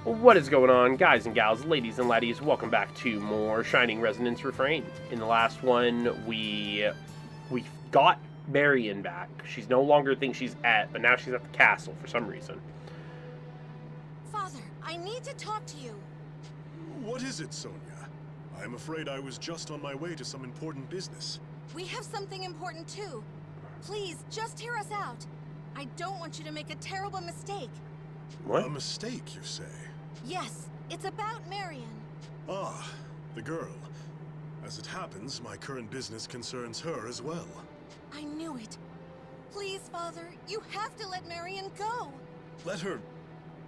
What is going on, guys and gals, ladies and laddies? Welcome back to more Shining Resonance Refrain. In the last one, we got Marion back. She's no longer thinks she's but now she's at the castle for some reason. Father, I need to talk to you. What is it, Sonia? I'm afraid I was just on my way to some important business. We have something important too. Please, just hear us out. I don't want you to make a terrible mistake. What? A mistake, you say? Yes, it's about Marion. Ah, the girl. As it happens, my current business concerns her as well. I knew it. Please, Father, you have to let Marion go. Let her...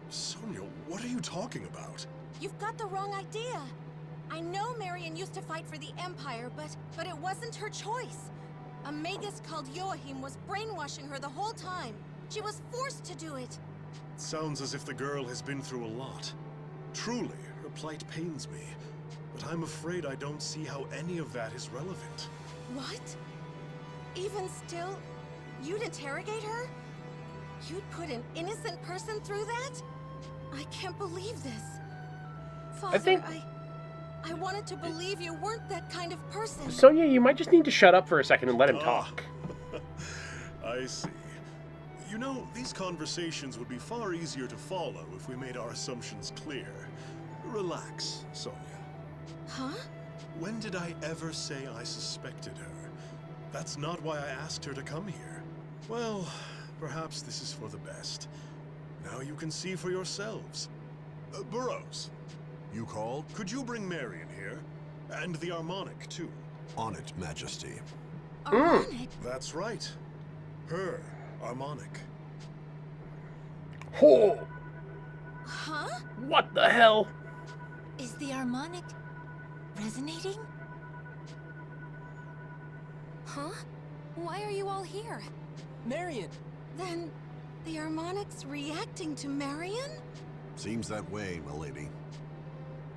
Sonia, what are you talking about? You've got the wrong idea. I know Marion used to fight for the Empire, but it wasn't her choice. A magus called Joachim was brainwashing her the whole time. She was forced to do it. Sounds as if the girl has been through a lot. Truly, her plight pains me. But I'm afraid I don't see how any of that is relevant. What? Even still, you'd interrogate her? You'd put an innocent person through that? I can't believe this. Father, I wanted to believe you weren't that kind of person. Sonia, you might just need to shut up for a second and let him talk. I see. You know, these conversations would be far easier to follow if we made our assumptions clear. Relax, Sonia. Huh? When did I ever say I suspected her? That's not why I asked her to come here. Well, perhaps this is for the best. Now you can see for yourselves. Burroughs, You called? could you bring Marion here? And the harmonic, too. On it, Majesty. Ironic? That's right. Her harmonic. Oh, Huh? what the hell? Is the harmonic resonating? Huh? Why are you all here? Marion! Then the harmonic's reacting to Marion? Seems that way, milady.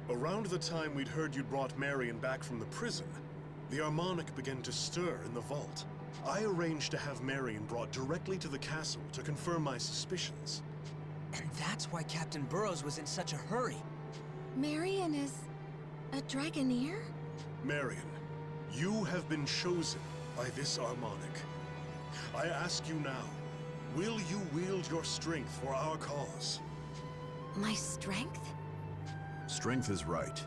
Around the time we'd heard you'd brought Marion back from the prison, the harmonic began to stir in the vault. I arranged to have Marion brought directly to the castle to confirm my suspicions. And that's why Captain Burroughs was in such a hurry. Marion is a dragoneer? Marion, you have been chosen by this harmonic. I ask you now, will you wield your strength for our cause? My strength? Strength is right.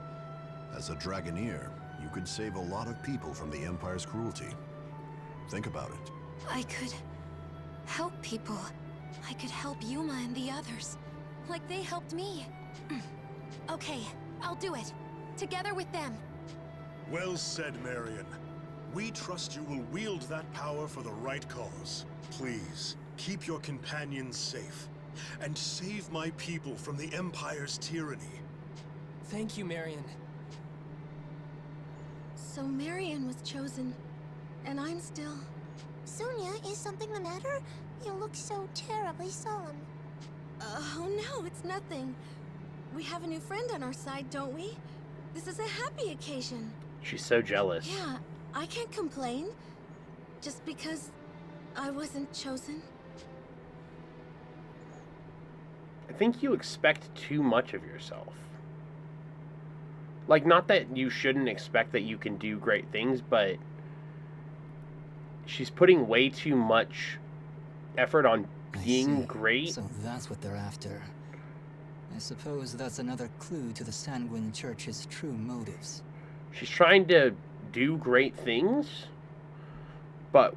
As a dragoneer, you could save a lot of people from the Empire's cruelty. Think about it. I could help people. I could help Yuma and the others, like they helped me. Okay, I'll do it. Together with them. Well said, Marion. We trust you will wield that power for the right cause. Please, keep your companions safe, and save my people from the Empire's tyranny. Thank you, Marion. So Marion was chosen, and I'm still... Sonia, is something the matter? You look so terribly solemn. Oh no, it's nothing. We have a new friend on our side, don't we? This is a happy occasion. She's so jealous. Yeah, I can't complain. Just because I wasn't chosen. I think you expect too much of yourself. Like, not that you shouldn't expect that you can do great things, but she's putting way too much effort on being great. So that's what they're after. I suppose that's another clue to the Sanguine Church's true motives. She's trying to do great things, but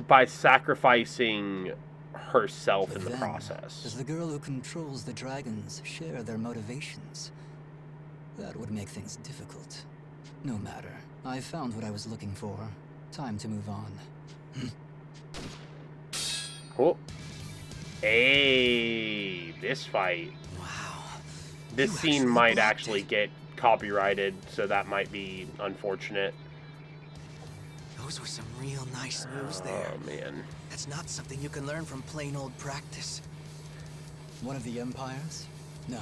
by sacrificing herself But in the then, process. does the girl who controls the dragons share their motivations? That would make things difficult. No matter. I found what I was looking for. Time to move on. Oh. Hey, this fight. Wow. This You scene actually might blocked actually it. get copyrighted, so that might be unfortunate. Those were some real nice moves there. Oh, man. That's not something you can learn from plain old practice. One of the Empires? No.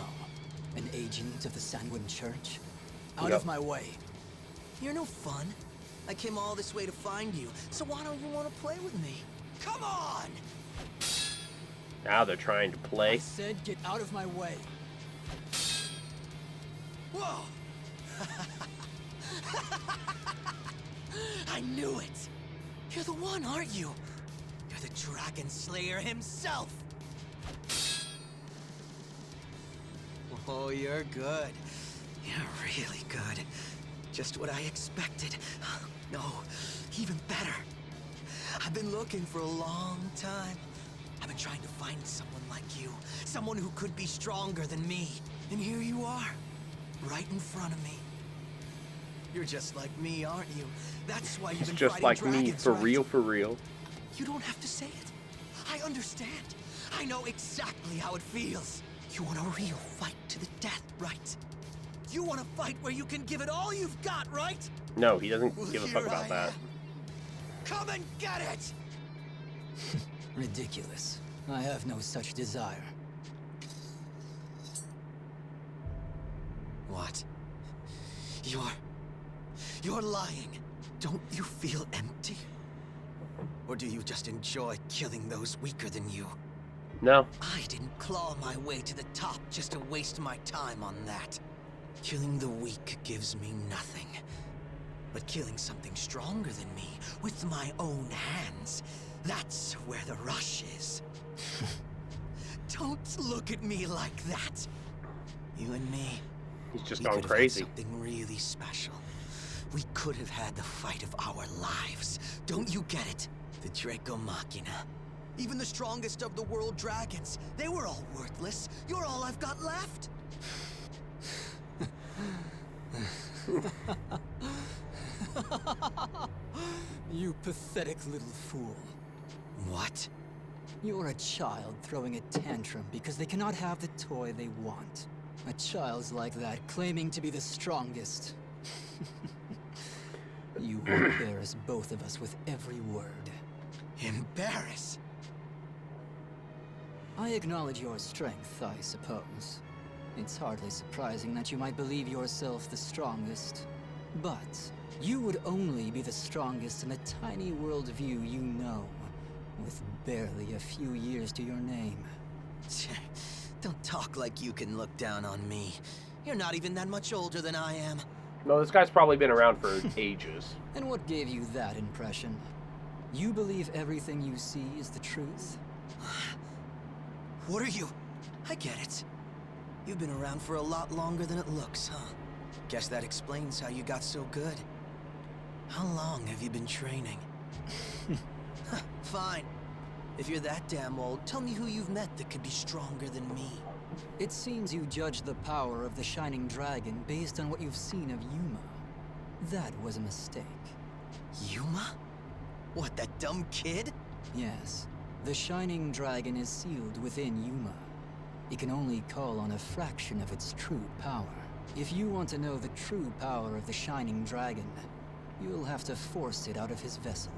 An agent of the Sanguine Church? Out Yep. of my way. You're no fun. I came all this way to find you, so why don't you want to play with me? Come on! Now they're trying to I play. said get out of my way. Whoa! I knew it! You're the one, aren't you? You're the Dragon Slayer himself! Oh, you're good. You're really good. Just what I expected. No, even better. I've been looking for a long time. I've been trying to find someone like you. Someone who could be stronger than me. And here you are. Right in front of me. You're just like me, aren't you? That's why you've been just fighting like dragons, me, for right? real, for real. You don't have to say it. I understand. I know exactly how it feels. You want a real fight to the death, right? You want a fight where you can give it all you've got, right? No, he doesn't Well, give a fuck here about I that. am. Come and get it! Ridiculous. I have no such desire. What? You're lying. Don't you feel empty? Or do you just enjoy killing those weaker than you? No. I didn't claw my way to the top just to waste my time on that. Killing the weak gives me nothing. But killing something stronger than me with my own hands, that's where the rush is. Don't look at me like that. You and me. He's just We gone could have had crazy. something really special. We could have had the fight of our lives. Don't you get it? The Draco Machina. Even the strongest of the world dragons, they were all worthless. You're all I've got left. You pathetic little fool. What? You're a child throwing a tantrum because they cannot have the toy they want. A child's like that, claiming to be the strongest. You will embarrass both of us with every word. Embarrass? I acknowledge your strength, I suppose. It's hardly surprising that you might believe yourself the strongest. But you would only be the strongest in the tiny worldview you know, with barely a few years to your name. Don't talk like you can look down on me. You're not even that much older than I am. No, this guy's probably been around for ages. And what gave you that impression? You believe everything you see is the truth? What are you? I get it. You've been around for a lot longer than it looks, huh? Guess that explains how you got so good. How long have you been training? Fine. If you're that damn old, tell me who you've met that could be stronger than me. It seems you judge the power of the Shining Dragon based on what you've seen of Yuma. That was a mistake. Yuma? What, that dumb kid? Yes. The Shining Dragon is sealed within Yuma. It can only call on a fraction of its true power. If you want to know the true power of the Shining Dragon, you'll have to force it out of his vessel.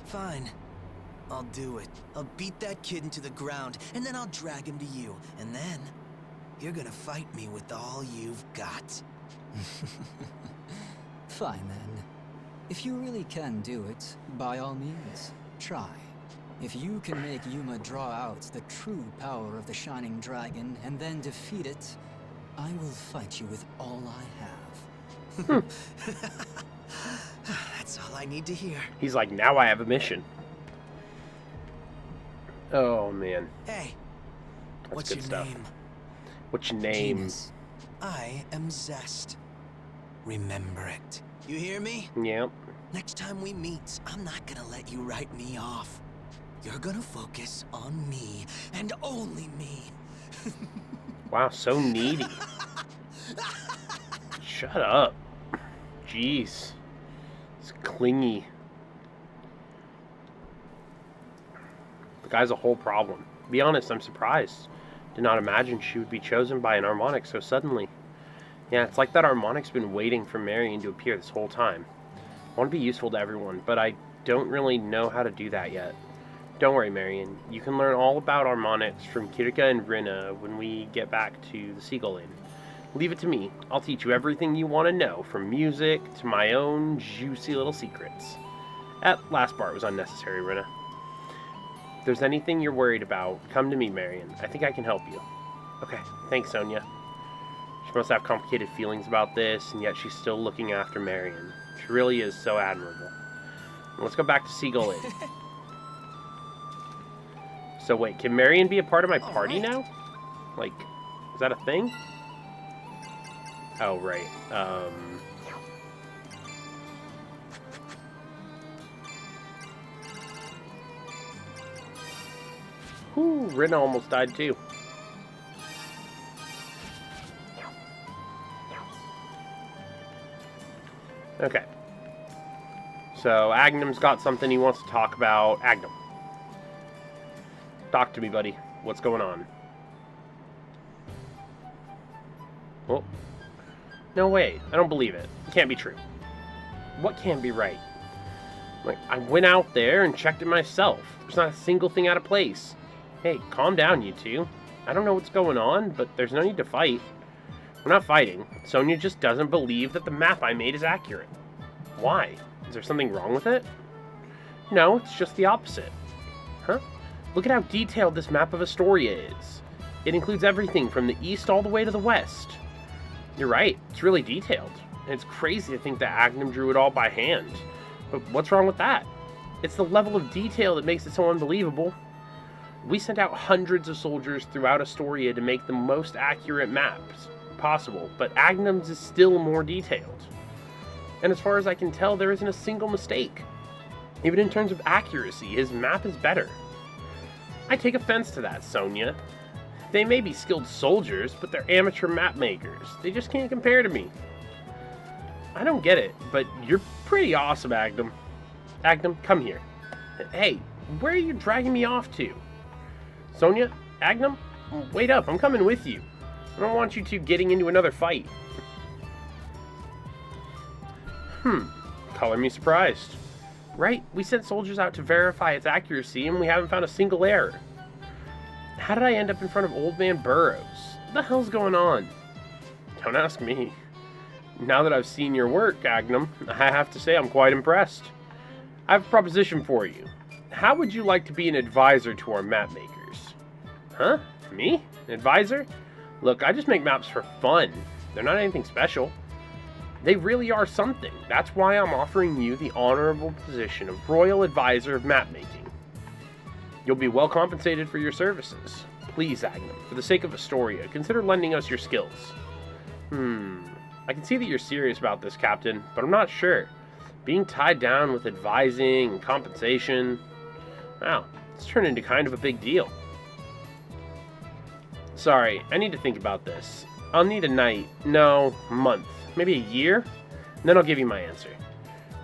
Fine. I'll do it. I'll beat that kid into the ground, and then I'll drag him to you. And then, you're gonna fight me with all you've got. Fine then. If you really can do it, by all means, try. If you can make Yuma draw out the true power of the Shining Dragon and then defeat it, I will fight you with all I have. That's all I need to hear. He's like, now I have a mission. Oh, man. Hey, That's what's good your stuff. name? What's your name? Genius. I am Zest. Remember it. You hear me? Yep. Next time we meet, I'm not gonna let you write me off. You're gonna focus on me, and only me. Wow, so needy. Shut up. Jeez. It's clingy. The guy's a whole problem. To be honest, I'm surprised. Did not imagine she would be chosen by an Harmonic so suddenly. Yeah, it's like that Harmonic's been waiting for Marion to appear this whole time. I want to be useful to everyone, but I don't really know how to do that yet. Don't worry, Marion. You can learn all about Harmonics from Kirika and Rina when we get back to the Seagull Inn. Leave it to me. I'll teach you everything you want to know, from music to my own juicy little secrets. That last part was unnecessary, Rina. If there's anything you're worried about, come to me, Marion. I think I can help you. Okay, thanks, Sonia. She must have complicated feelings about this, and yet she's still looking after Marion. She really is so admirable. Let's go back to Seagull Inn. So wait, can Marion be a part of my party now? Like, is that a thing? Oh, right. Whew, Rina almost died too. Okay. So, Agnum's got something he wants to talk about. Agnum. Talk to me, buddy. What's going on? Oh. No way. I don't believe it. It can't be true. What can't be right? Like, I went out there and checked it myself. There's not a single thing out of place. Hey, calm down, you two. I don't know what's going on, but there's no need to fight. We're not fighting. Sonia just doesn't believe that the map I made is accurate. Why? Is there something wrong with it? No, it's just the opposite. Huh? Look at how detailed this map of Astoria is. It includes everything from the east all the way to the west. You're right, it's really detailed. And it's crazy to think that Agnum drew it all by hand. But what's wrong with that? It's the level of detail that makes it so unbelievable. We sent out hundreds of soldiers throughout Astoria to make the most accurate maps possible, but Agnum's is still more detailed. And as far as I can tell, there isn't a single mistake. Even in terms of accuracy, his map is better. I take offense to that, Sonia. They may be skilled soldiers, but they're amateur map makers. They just can't compare to me. I don't get it, but you're pretty awesome, Agnum. Agnum, come here. Hey, where are you dragging me off to? Sonia? Agnum? Wait up, I'm coming with you. I don't want you two getting into another fight. Color me surprised. Right, we sent soldiers out to verify its accuracy and we haven't found a single error. How did I end up in front of Old Man Burroughs? What the hell's going on? Don't ask me. Now that I've seen your work, Agnum, I have to say I'm quite impressed. I have a proposition for you. How would you like to be an advisor to our map makers? Huh? Me? An advisor? Look, I just make maps for fun. They're not anything special. They really are something. That's why I'm offering you the honorable position of Royal Advisor of Map Making. You'll be well compensated for your services. Please, Agnum, for the sake of Astoria, consider lending us your skills. I can see that you're serious about this, Captain, but I'm not sure. Being tied down with advising and compensation... Wow, it's turned into kind of a big deal. Sorry, I need to think about this. I'll need a night, no, month, maybe a year, and then I'll give you my answer.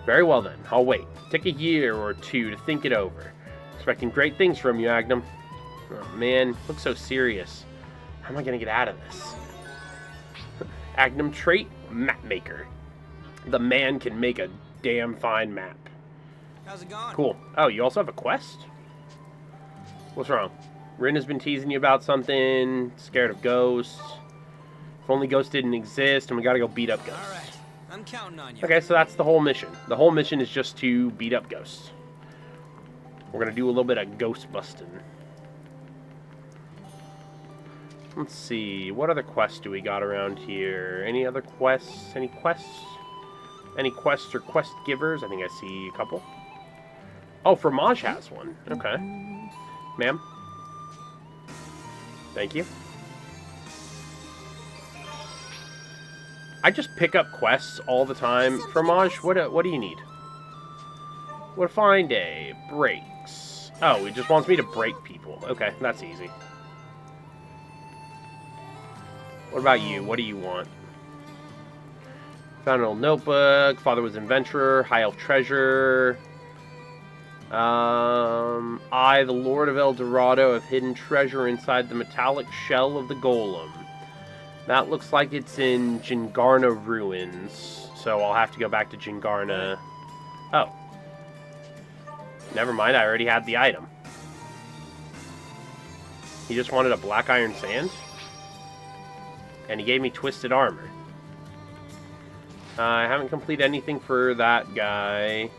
Very well then, I'll wait. Take a year or two to think it over. Expecting great things from you, Agnum. Oh man, you look so serious. How am I gonna get out of this? Agnum trait, map maker. The man can make a damn fine map. How's it going? Cool. Oh, you also have a quest? What's wrong? Rin has been teasing you about something, scared of ghosts. If only ghosts didn't exist, and we gotta go beat up ghosts. All right, I'm counting on you. Okay, so that's the whole mission. The whole mission is just to beat up ghosts. We're gonna do a little bit of ghost busting. Let's see, what other quests do we got around here? Any other quests? Any quests? Any quests or quest givers? I think I see a couple. Oh, Fromage has one. Okay. Ma'am? Thank you. I just pick up quests all the time. Fromage, what do you need? What find a breaks. Oh, it just wants me to break people. Okay, that's easy. What about you? What do you want? Found an old notebook. Father was an adventurer. High elf treasure. I, the Lord of El Dorado, have hidden treasure inside the metallic shell of the golem. That looks like it's in Jingarna ruins, so I'll have to go back to Jingarna. Oh. Never mind, I already had the item. He just wanted a black iron sand? And he gave me twisted armor. I haven't completed anything for that guy.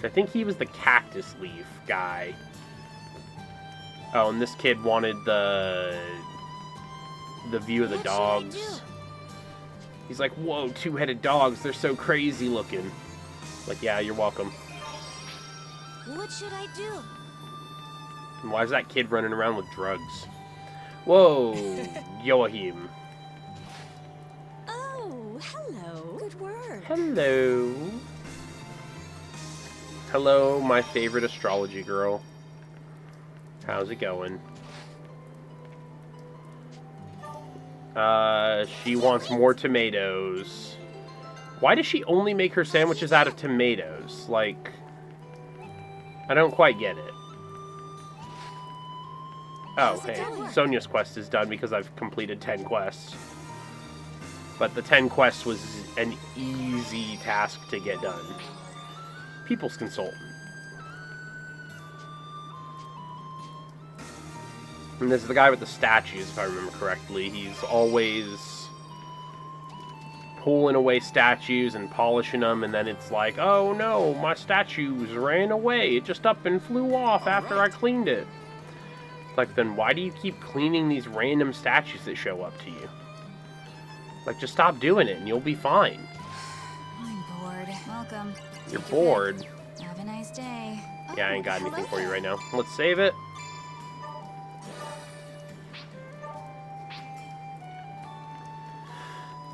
I think he was the cactus leaf guy. Oh, and this kid wanted the the view of the dogs. He's like, whoa, two-headed dogs. They're so crazy looking. Like, yeah, you're welcome. What should I do? And why is that kid running around with drugs? Whoa, Joachim. Oh, hello. Good work. Hello. Hello, my favorite astrology girl. How's it going? She wants more tomatoes. Why does she only make her sandwiches out of tomatoes? Like, I don't quite get it. Oh, hey, Sonia's quest is done because I've completed 10 quests. But the 10 quests was an easy task to get done. People's Consultant. And this is the guy with the statues, if I remember correctly. He's always pulling away statues and polishing them, and then it's like, oh no, my statues ran away. It just up and flew off after I cleaned it. It's like, then why do you keep cleaning these random statues that show up to you? Like, just stop doing it and you'll be fine. I'm bored. Welcome. You're bored? Have a nice day. Yeah, I ain't got anything for you right now. Let's save it.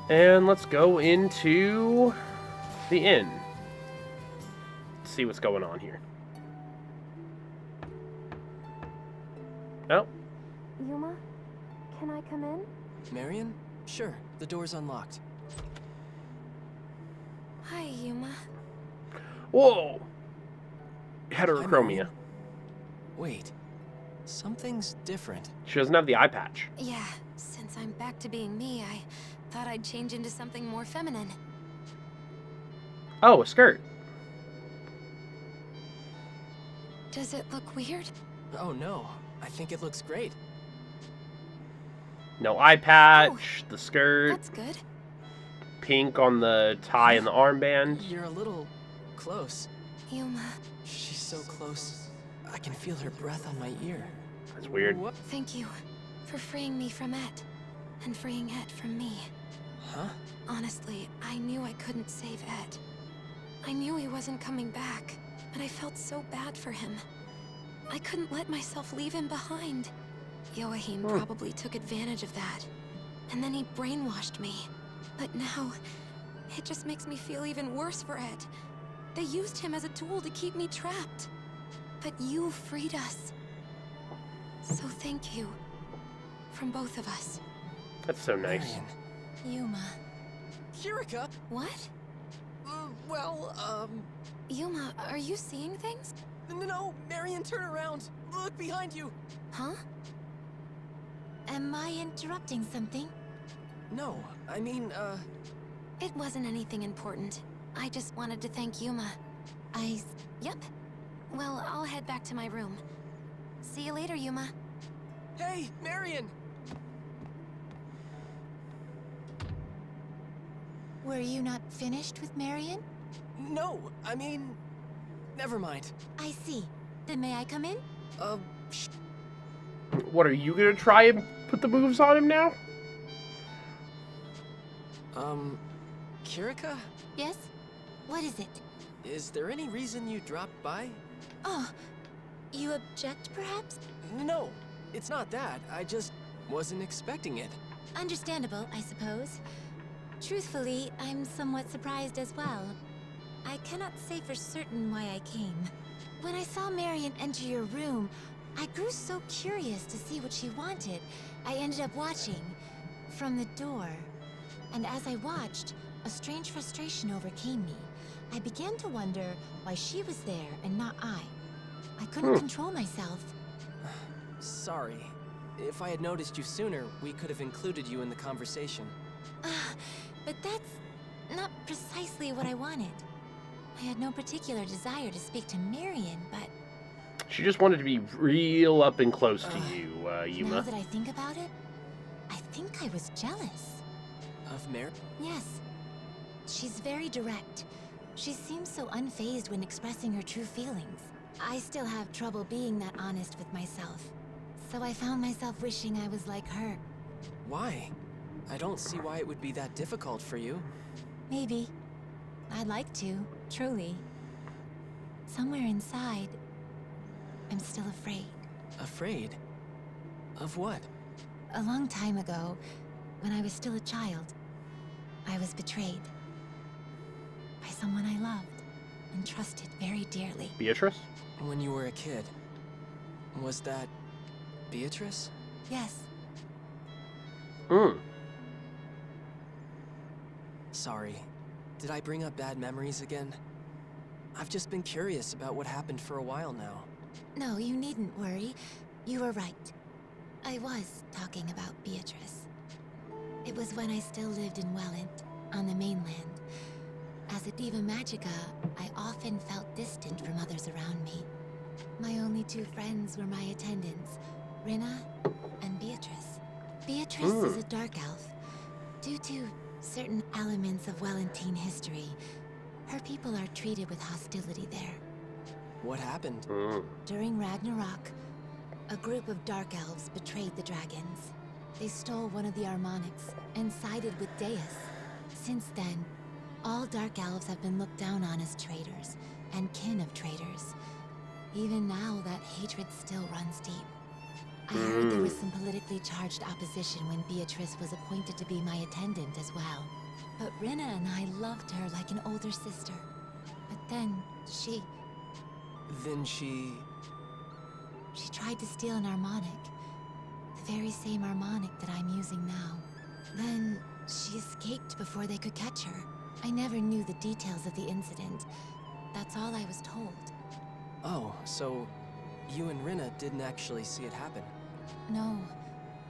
And let's go into the inn. See what's going on here. Oh. Yuma, can I come in? Marion? Sure, the door's unlocked. Hi, Yuma. Whoa! Heterochromia. Wait, something's different. She doesn't have the eye patch. Yeah, since I'm back to being me, I thought I'd change into something more feminine. Oh, a skirt. Does it look weird? Oh no, I think it looks great. No eye patch, the skirt, That's good. pink on the tie and the armband. You're a little close. Yuma, She's so close. I can feel her breath on my ear. That's weird. What? thank you for freeing me from Et, and freeing Et from me. Huh? Honestly, I knew I couldn't save Et. I knew he wasn't coming back, but I felt so bad for him. I couldn't let myself leave him behind. Joachim probably took advantage of that. And then he brainwashed me. But now, it just makes me feel even worse for Et. They used him as a tool to keep me trapped. But you freed us. So thank you. From both of us. That's so nice. Marion. Yuma. Kirika? What? Well, Yuma, are you seeing things? no, Marion, turn around. Look behind you. Huh? Am I interrupting something? No, I mean, It wasn't anything important. I just wanted to thank Yuma. Yep. Well, I'll head back to my room. See you later, Yuma. Hey, Marion! Were you not finished with Marion? No, I mean, never mind. I see. Then may I come in? What, are you gonna try and put the moves on him now? Kirika? Yes? What is it? Is there any reason you dropped by? Oh, you object, perhaps? No, it's not that. I just wasn't expecting it. Understandable, I suppose. Truthfully, I'm somewhat surprised as well. I cannot say for certain why I came. When I saw Marion enter your room, I grew so curious to see what she wanted. I ended up watching from the door. And as I watched, a strange frustration overcame me. I began to wonder why she was there and not I. I couldn't control myself. Sorry. If I had noticed you sooner, we could have included you in the conversation. But that's not precisely what I wanted. I had no particular desire to speak to Marion, but She just wanted to be real up and close to you, Yuma. now that I think about it, I think I was jealous. Of Marion? Yes. She's very direct. She seems so unfazed when expressing her true feelings. I still have trouble being that honest with myself. So I found myself wishing I was like her. Why? I don't see why it would be that difficult for you. Maybe. I'd like to, truly. Somewhere inside, I'm still afraid. Afraid? Of what? A long time ago, when I was still a child, I was betrayed. By someone I loved and trusted very dearly. Beatrice? When you were a kid. Was that Beatrice? Yes. Sorry. Did I bring up bad memories again? I've just been curious about what happened for a while now. No, you needn't worry. You were right. I was talking about Beatrice. It was when I still lived in Welland, on the mainland. As a Diva Magica, I often felt distant from others around me. My only two friends were my attendants, Rinna and Beatrice. Beatrice is a dark elf. Due to certain elements of Wellentine history, her people are treated with hostility there. What happened? During Ragnarok, a group of dark elves betrayed the dragons. They stole one of the harmonics and sided with Deus. Since then, all dark elves have been looked down on as traitors and kin of traitors. Even now, that hatred still runs deep. I heard there was some politically charged opposition when Beatrice was appointed to be my attendant as well. But Rinna and I loved her like an older sister. But then, she tried to steal an harmonic. The very same harmonic that I'm using now. Then, she escaped before they could catch her. I never knew the details of the incident. That's all I was told. Oh, so you and Rinna didn't actually see it happen? No.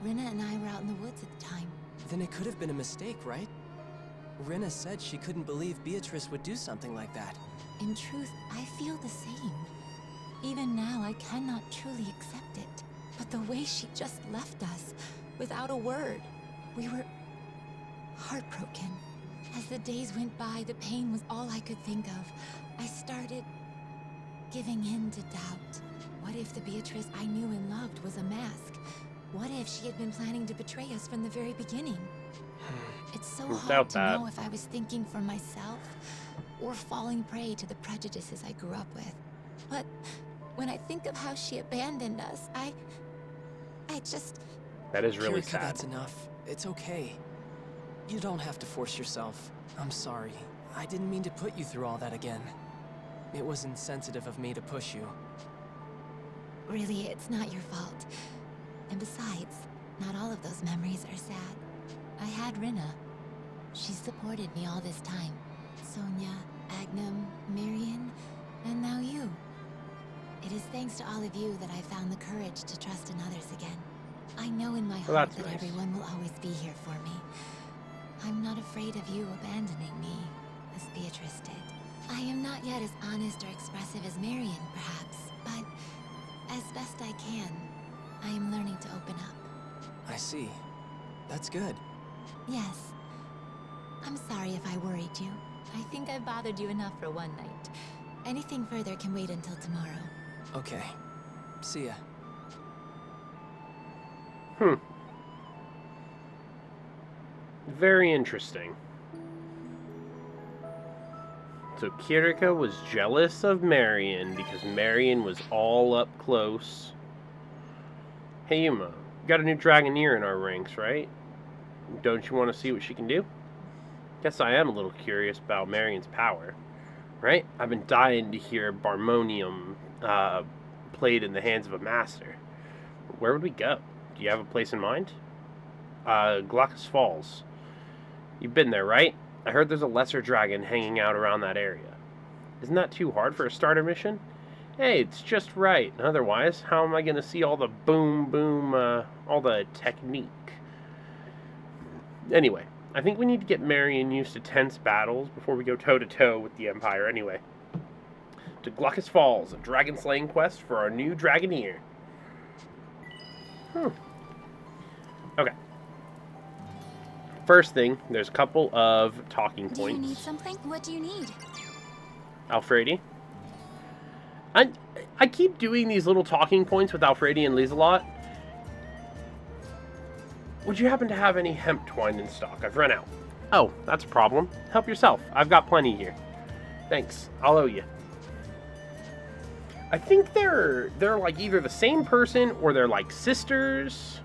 Rinna and I were out in the woods at the time. Then it could have been a mistake, right? Rinna said she couldn't believe Beatrice would do something like that. In truth, I feel the same. Even now, I cannot truly accept it. But the way she just left us, without a word, we were heartbroken. As the days went by, the pain was all I could think of. I started giving in to doubt. What if the Beatrice I knew and loved was a mask? What if she had been planning to betray us from the very beginning? It's so hard to know if I was thinking for myself or falling prey to the prejudices I grew up with. But when I think of how she abandoned us, I just... That is really Kirika, sad. that's enough. It's okay. You don't have to force yourself. I'm sorry. I didn't mean to put you through all that again. It was insensitive of me to push you. Really, it's not your fault. And besides, not all of those memories are sad. I had Rinna. She supported me all this time. Sonia, Agnum, Marion, and now you. It is thanks to all of you that I found the courage to trust in others again. I know in my heart that everyone will always be here for me. I'm not afraid of you abandoning me, as Beatrice did. I am not yet as honest or expressive as Marion, perhaps, but as best I can, I am learning to open up. I see. That's good. Yes. I'm sorry if I worried you. I think I've bothered you enough for one night. Anything further can wait until tomorrow. Okay. See ya. Very interesting. So Kirika was jealous of Marion because Marion was all up close. Hey Yuma, we got a new dragoneer in our ranks, right? Don't you want to see what she can do? Guess I am a little curious about Marion's power, right? I've been dying to hear Barmonium played in the hands of a master. Where would we go? Do you have a place in mind? Glaucus Falls. You've been there, right? I heard there's a lesser dragon hanging out around that area. Isn't that too hard for a starter mission? Hey, it's just right. Otherwise, how am I going to see all the all the technique? Anyway, I think we need to get Marion used to tense battles before we go toe-to-toe with the Empire anyway. To Glaucus Falls, a dragon slaying quest for our new dragoneer. Okay. First thing, there's a couple of talking points. Do you need something? What do you need? Alfredi. I keep doing these little talking points with Alfredi and Lieselot. would you happen to have any hemp twine in stock? I've run out. Oh, that's a problem. Help yourself. I've got plenty here. Thanks. I'll owe you. I think they're like either the same person or they're like sisters.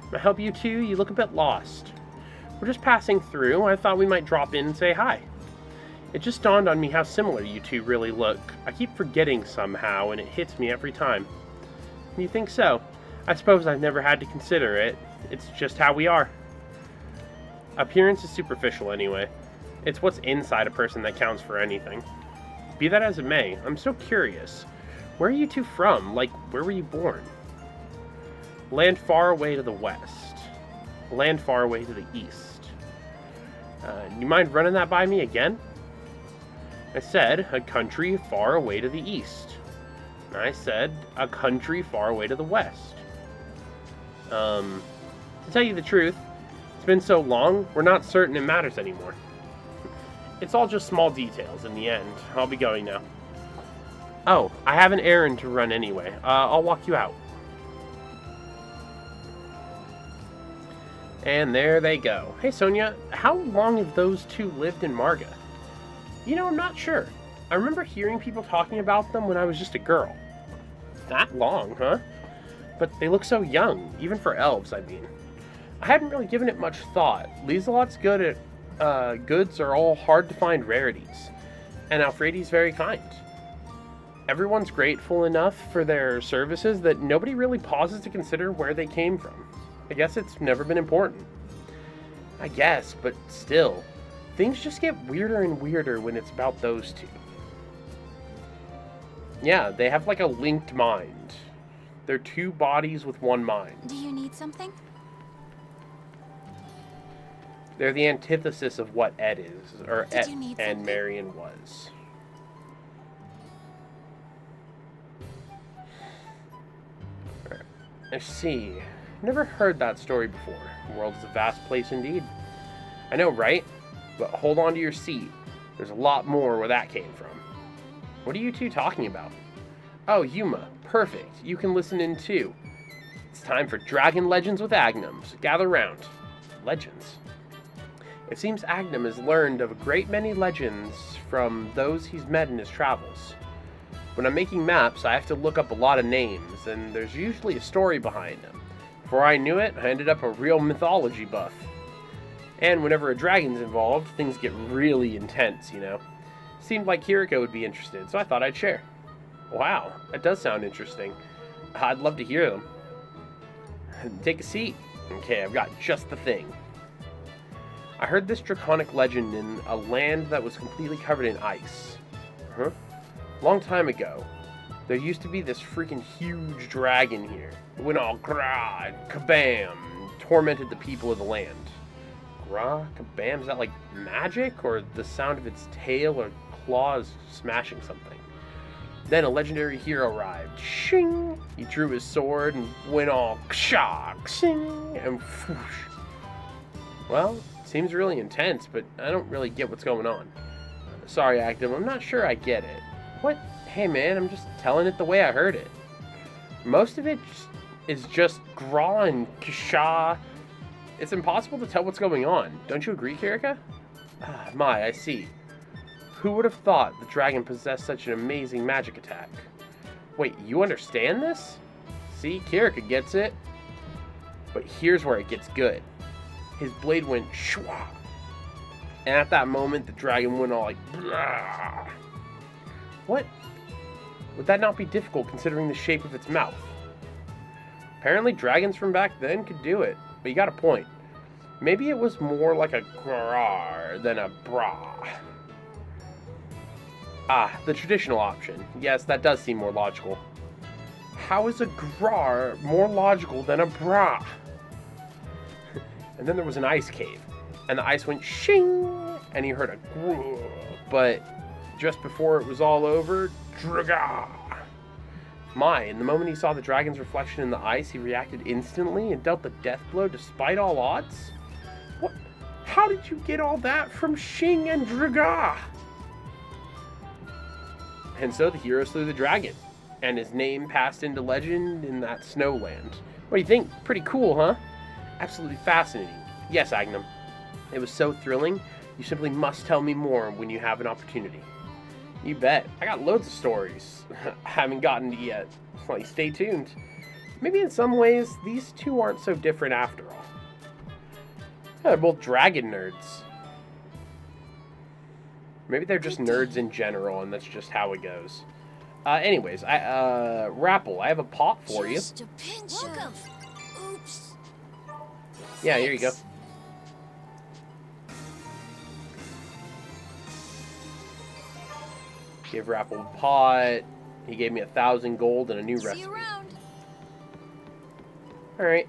Can I help you too? You look a bit lost. We're just passing through. I thought we might drop in and say hi. It just dawned on me how similar you two really look. I keep forgetting somehow, and it hits me every time. You think so? I suppose I've never had to consider it. It's just how we are. Appearance is superficial anyway. It's what's inside a person that counts for anything. Be that as it may, I'm so curious. Where are you two from? Like, where were you born? Land far away to the west. Land far away to the east. You mind running that by me again? I said, a country far away to the east. I said, a country far away to the west. To tell you the truth, it's been so long, we're not certain it matters anymore. It's all just small details in the end. I'll be going now. Oh, I have an errand to run anyway. I'll walk you out. And there they go. Hey, Sonia, how long have those two lived in Marga? You know, I'm not sure. I remember hearing people talking about them when I was just a girl. That long, huh? But they look so young, even for elves, I mean. I hadn't really given it much thought. Lieselot's goods are all hard to find rarities. And Alfredi's very kind. Everyone's grateful enough for their services that nobody really pauses to consider where they came from. I guess it's never been important. I guess, but still, things just get weirder and weirder when it's about those two. Yeah, they have like a linked mind. They're two bodies with one mind. Do you need something? They're the antithesis of what Ed is, or Did Ed you need and something? Marion was. I see. Never heard that story before. The world is a vast place indeed. I know, right? But hold on to your seat. There's a lot more where that came from. What are you two talking about? Oh, Yuma. Perfect. You can listen in too. It's time for Dragon Legends with Agnums. Gather round. Legends. It seems Agnum has learned of a great many legends from those he's met in his travels. When I'm making maps, I have to look up a lot of names, and there's usually a story behind them. Before I knew it, I ended up a real mythology buff. And whenever a dragon's involved, things get really intense, you know. Seemed like Kiriko would be interested, so I thought I'd share. Wow, that does sound interesting. I'd love to hear them. Take a seat. Okay, I've got just the thing. I heard this draconic legend in a land that was completely covered in ice. Long time ago, there used to be this freaking huge dragon here. It went all grah and kabam, and tormented the people of the land. Grah, kabam, is that like magic, or the sound of its tail or claws smashing something? Then a legendary hero arrived. Shing! He drew his sword and went all ksha, shing, and whoosh. Well, it seems really intense, but I don't really get what's going on. Sorry, Active, I'm not sure I get it. What? Hey man, I'm just telling it the way I heard it. Most of it is just grah and ksha. It's impossible to tell what's going on. Don't you agree, Kiriko? My, I see. Who would have thought the dragon possessed such an amazing magic attack? Wait, you understand this? See, Kiriko gets it. But here's where it gets good. His blade went shwa. And at that moment, the dragon went all like, blah. What? Would that not be difficult considering the shape of its mouth? Apparently dragons from back then could do it, but you got a point. Maybe it was more like a grar than a brah. The traditional option. Yes, that does seem more logical. How is a grar more logical than a brah? And then there was an ice cave, and the ice went shing, and he heard a grrr, but just before it was all over, draga. My, and the moment he saw the dragon's reflection in the ice, he reacted instantly and dealt the death blow despite all odds? What? How did you get all that from Shing and Draga? And so the hero slew the dragon, and his name passed into legend in that snowland. What do you think? Pretty cool, huh? Absolutely fascinating. Yes, Agnum. It was so thrilling. You simply must tell me more when you have an opportunity. You bet. I got loads of stories I haven't gotten to yet. Like, stay tuned. Maybe in some ways, these two aren't so different after all. They're both dragon nerds. Maybe they're just nerds in general, and that's just how it goes. Anyways, Rapple, I have a pot for you. Just a pinch of... Oops. Yeah, here you go. Give Rapple a pot. He gave me 1,000 gold and a new recipe. See you around. Alright.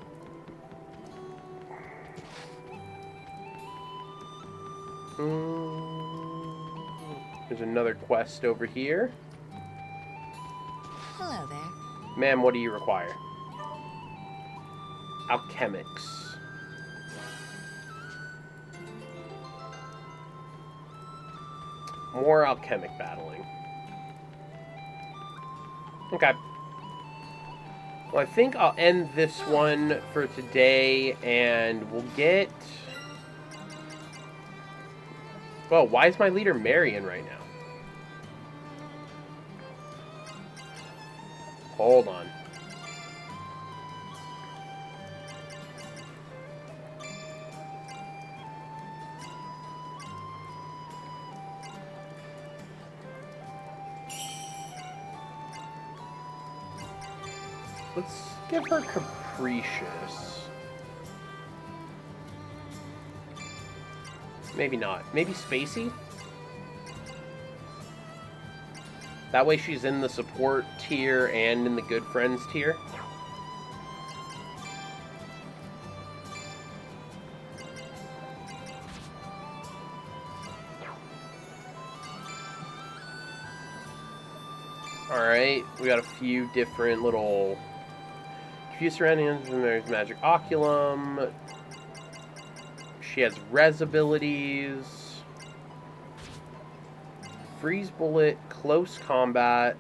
There's another quest over here. Hello there. Ma'am, what do you require? Alchemics. More alchemic battling. Okay. Well, I think I'll end this one for today, and we'll get... Well, why is my leader Marion right now? Hold on. Let's give her Capricious. Maybe not. Maybe Spacey? That way she's in the support tier and in the good friends tier. Alright, we got a few different little... Confused surroundings, and there's Magic Oculum. She has Res abilities. Freeze Bullet, Close Combat.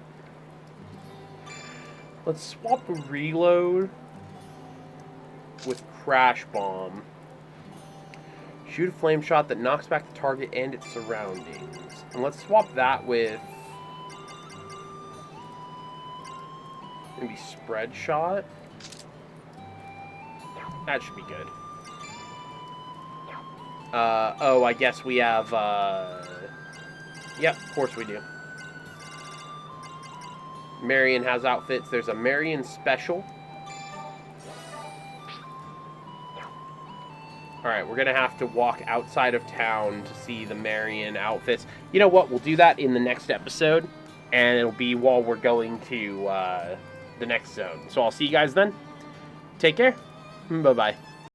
Let's swap the Reload with Crash Bomb. Shoot a flame shot that knocks back the target and its surroundings. And let's swap that with... maybe Spread Shot. That should be good. Oh, I guess we have, Yep, of course we do. Marion has outfits. There's a Marion Special. Alright, we're gonna have to walk outside of town to see the Marion outfits. You know what? We'll do that in the next episode. And it'll be while we're going to, the next zone. So I'll see you guys then. Take care. Bye-bye.